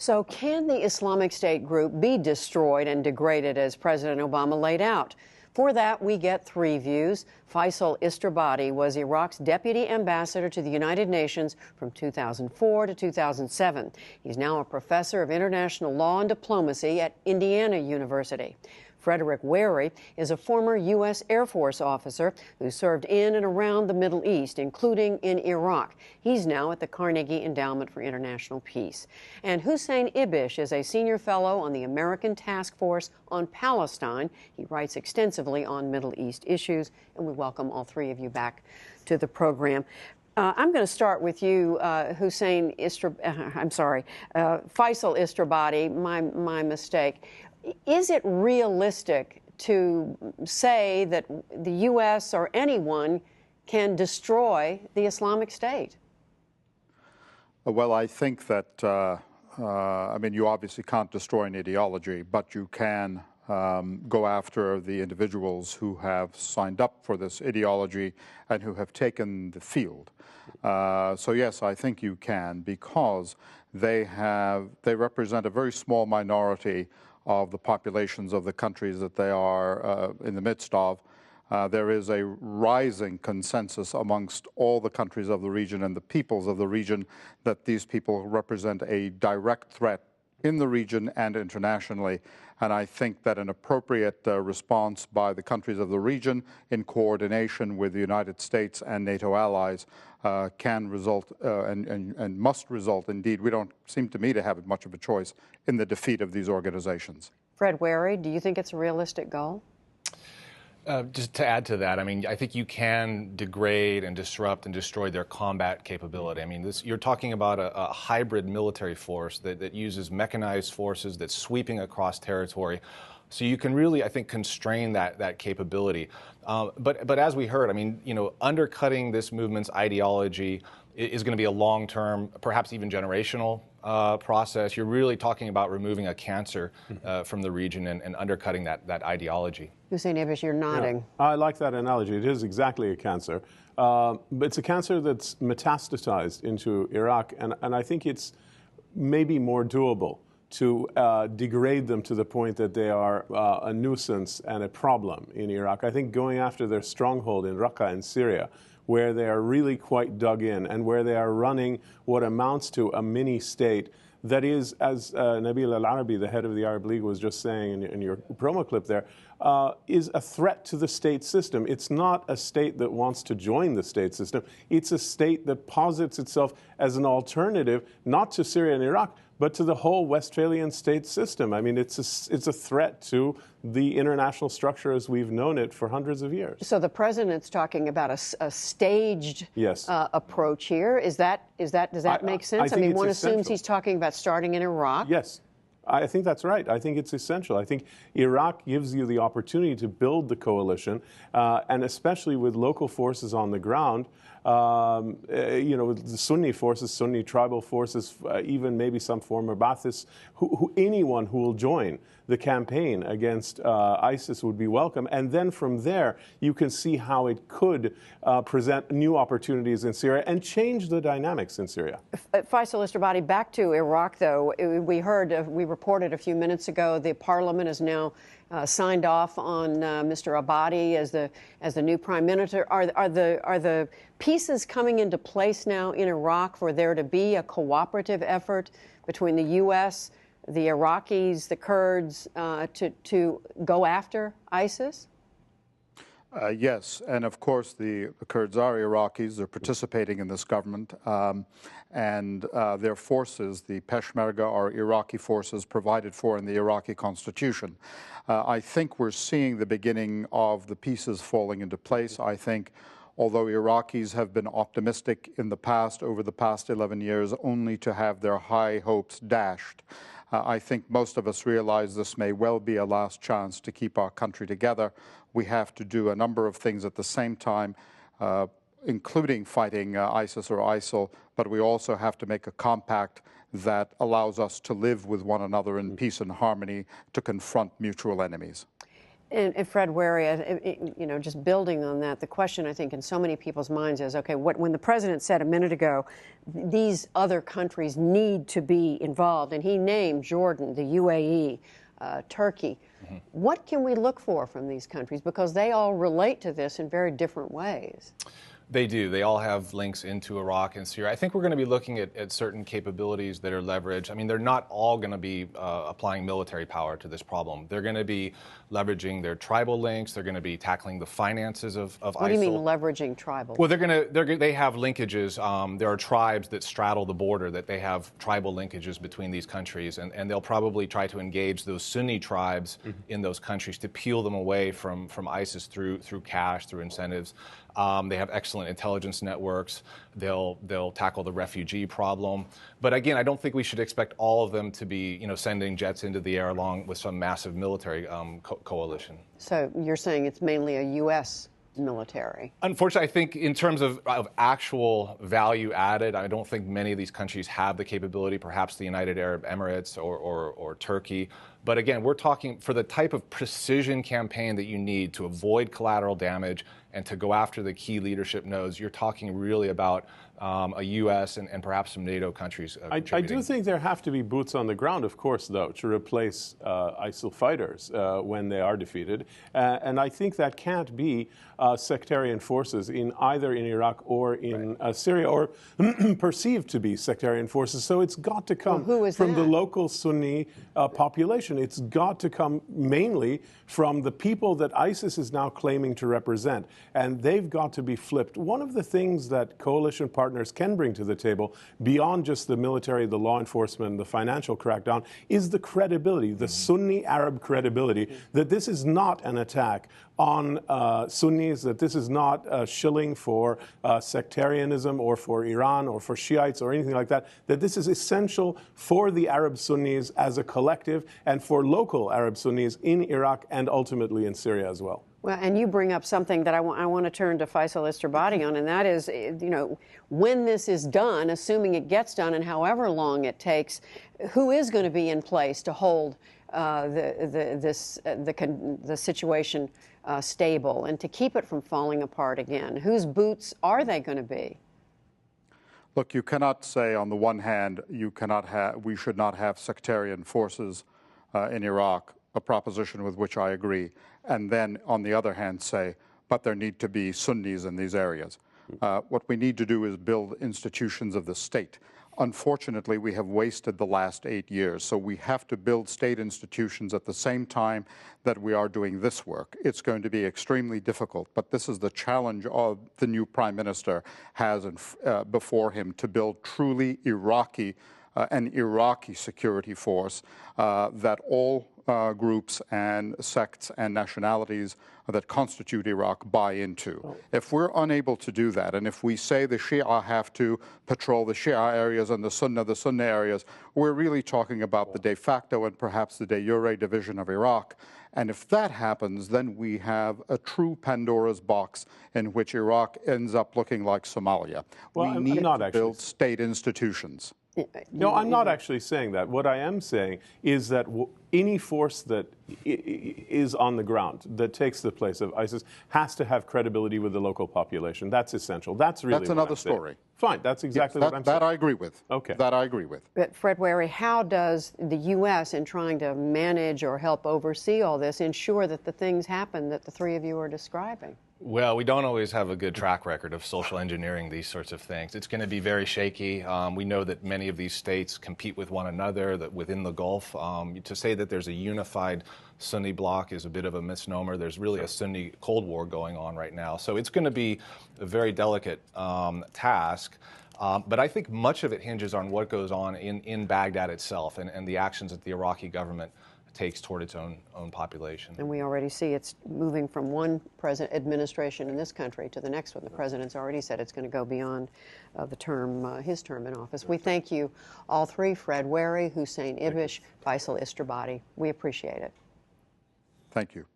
So can the Islamic State group be destroyed and degraded as President Obama laid out? For that, we get three views. Feisal Istrabadi was Iraq's deputy ambassador to the United Nations from 2004 to 2007. He's now a professor of international law and diplomacy at Indiana University. Frederic Wehrey is a former U.S. Air Force officer who served in and around the Middle East, including in Iraq. He's now at the Carnegie Endowment for International Peace. And Hussein Ibish is a senior fellow on the American Task Force on Palestine. He writes extensively on Middle East issues, and we welcome all three of you back to the program. I'm going to start with you, Faisal Istrabadi, my mistake. Is it realistic to say that the U.S. or anyone can destroy the Islamic State? Well, I think that, I mean, you obviously can't destroy an ideology, but you can go after the individuals who have signed up for this ideology and who have taken the field. So yes, I think you can, because they represent a very small minority of the populations of the countries that they are in the midst of. There is a rising consensus amongst all the countries of the region and the peoples of the region that these people represent a direct threat in the region and internationally. And I think that an appropriate response by the countries of the region in coordination with the United States and NATO allies can result and must result, indeed, we don't seem to me to have much of a choice in the defeat of these organizations. Fred Wehrey, do you think it's a realistic goal? Just to add to that, I mean, I think you can degrade and disrupt and destroy their combat capability. I mean, you're talking about a hybrid military force that uses mechanized forces that's sweeping across territory. So you can really, I think, constrain that capability. But as we heard, I mean, you know, undercutting this movement's ideology is going to be a long-term, perhaps even generational process. You're really talking about removing a cancer from the region and undercutting that ideology. Hussein Ibish, you're nodding. Yeah, I like that analogy. It is exactly a cancer. But it's a cancer that's metastasized into Iraq, and I think it's maybe more doable to degrade them to the point that they are a nuisance and a problem in Iraq. I think going after their stronghold in Raqqa in Syria, where they are really quite dug in and where they are running what amounts to a mini state that is, as Nabil Al-Arabi, the head of the Arab League, was just saying in your promo clip there, is a threat to the state system. It's not a state that wants to join the state system. It's a state that posits itself as an alternative, not to Syria and Iraq, but to the whole Westphalian state system. I mean, it's a threat to the international structure as we've known it for hundreds of years. So the president's talking about a staged approach here. Does that make sense? I mean, one assumes he's talking about starting in Iraq. Yes. I think that's right. I think it's essential. I think Iraq gives you the opportunity to build the coalition, and especially with local forces on the ground, you know, the Sunni forces, Sunni tribal forces, even maybe some former Ba'athists, anyone who will join the campaign against ISIS would be welcome. And then from there, you can see how it could present new opportunities in Syria and change the dynamics in Syria. Feisal Istrabadi, back to Iraq, though. We reported a few minutes ago the parliament has now signed off on Mr. Abadi as the new prime minister. Are the pieces coming into place now in Iraq for there to be a cooperative effort between the U.S., the Iraqis, the Kurds, to go after ISIS? Yes, and of course the Kurds are Iraqis. They're participating in this government, and their forces, the Peshmerga, are Iraqi forces provided for in the Iraqi constitution. I think we're seeing the beginning of the pieces falling into place. I think although Iraqis have been optimistic in the past, over the past 11 years, only to have their high hopes dashed, I think most of us realize this may well be a last chance to keep our country together. We have to do a number of things at the same time, including fighting ISIS or ISIL, but we also have to make a compact that allows us to live with one another in peace and harmony to confront mutual enemies. And Fred Wehrey, you know, just building on that, the question I think in so many people's minds is, okay, when the president said a minute ago, these other countries need to be involved, and he named Jordan, the UAE, Turkey. Mm-hmm. What can we look for from these countries? Because they all relate to this in very different ways. They do. They all have links into Iraq and Syria. I think we're going to be looking at certain capabilities that are leveraged. I mean, they're not all going to be applying military power to this problem. They're going to be leveraging their tribal links. They're going to be tackling the finances of ISIL. What do you mean leveraging tribal? Well, they have linkages. There are tribes that straddle the border that they have tribal linkages between these countries, and they'll probably try to engage those Sunni tribes in those countries to peel them away from ISIS through cash, through incentives. They have excellent intelligence networks. They'll tackle the refugee problem. But again, I don't think we should expect all of them to be, you know, sending jets into the air along with some massive military coalition. So you're saying it's mainly a U.S. military? Unfortunately, I think in terms of actual value added, I don't think many of these countries have the capability, perhaps the United Arab Emirates or Turkey. But again, we're talking for the type of precision campaign that you need to avoid collateral damage and to go after the key leadership nodes. You're talking really about a U.S. and perhaps some NATO countries. I do think there have to be boots on the ground, of course, though, to replace ISIL fighters when they are defeated. And I think that can't be sectarian forces either in Iraq or in Syria, or perceived to be sectarian forces. So it's got to come from the local Sunni population. It's got to come mainly from the people that ISIS is now claiming to represent. And they've got to be flipped. One of the things that coalition partners can bring to the table, beyond just the military, the law enforcement, the financial crackdown, is the credibility, the Sunni Arab credibility, that this is not an attack on Sunnis, that this is not shilling for sectarianism or for Iran or for Shiites or anything like that, that this is essential for the Arab Sunnis as a collective and for local Arab Sunnis in Iraq and ultimately in Syria as well. Well, and you bring up something that I want to turn to Feisal Istrabadi on, and that is, you know, when this is done, assuming it gets done and however long it takes, who is going to be in place to hold the situation stable and to keep it from falling apart again? Whose boots are they going to be? Look, you cannot say on the one hand we should not have sectarian forces in Iraq, a proposition with which I agree, and then on the other hand say, but there need to be Sunnis in these areas. What we need to do is build institutions of the state. Unfortunately, we have wasted the last 8 years, so we have to build state institutions at the same time that we are doing this work. It's going to be extremely difficult, but this is the challenge of the new prime minister has before him, to build truly an Iraqi security force that all groups and sects and nationalities that constitute Iraq buy into. If we're unable to do that, and if we say the Shia have to patrol the Shia areas and the Sunni areas, we're really talking about the de facto and perhaps the de jure division of Iraq. And if that happens, then we have a true Pandora's box in which Iraq ends up looking like Somalia. Well, we need to build state institutions. No, I'm not actually saying that. What I am saying is that any force that is on the ground that takes the place of ISIS has to have credibility with the local population. That's essential. That's really another story. Fine, that's exactly what I'm saying. That I agree with. Okay. That I agree with. But Fred Wehrey, how does the U.S., in trying to manage or help oversee all this, ensure that the things happen that the three of you are describing? Well, we don't always have a good track record of social engineering these sorts of things. It's going to be very shaky. We know that many of these states compete with one another, that within the Gulf. To say that there's a unified Sunni bloc is a bit of a misnomer. There's really a Sunni Cold War going on right now. So it's going to be a very delicate task. But I think much of it hinges on what goes on in Baghdad itself and the actions that the Iraqi government takes toward its own population. And we already see it's moving from one administration in this country to the next one. The president's already said it's going to go beyond his term in office. We thank you all three, Fred Wehrey, Hussein Ibish, Faisal Istrabadi. We appreciate it. Thank you.